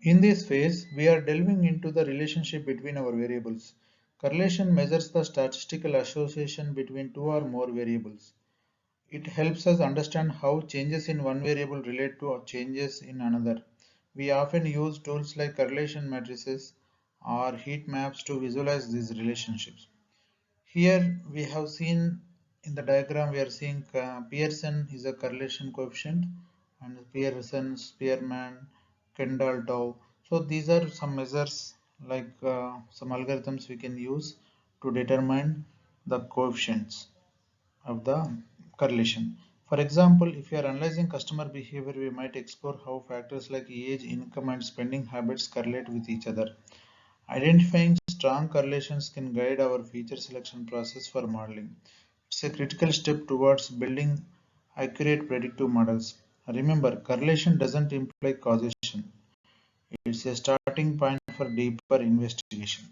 In this phase, we are delving into the relationship between our variables. Correlation measures the statistical association between two or more variables. It helps us understand how changes in one variable relate to changes in another. We often use tools like correlation matrices or heat maps to visualize these relationships. Here we have seen in the diagram we are seeing Pearson is a correlation coefficient and Pearson, Spearman, Kendall, Dow. So these are some measures like some algorithms we can use to determine the coefficients of the correlation. For example, if you are analyzing customer behavior, we might explore how factors like age, income, and spending habits correlate with each other. Identifying strong correlations can guide our feature selection process for modeling. It's a critical step towards building accurate predictive models. Remember, correlation doesn't imply causation. It's a starting point for deeper investigation.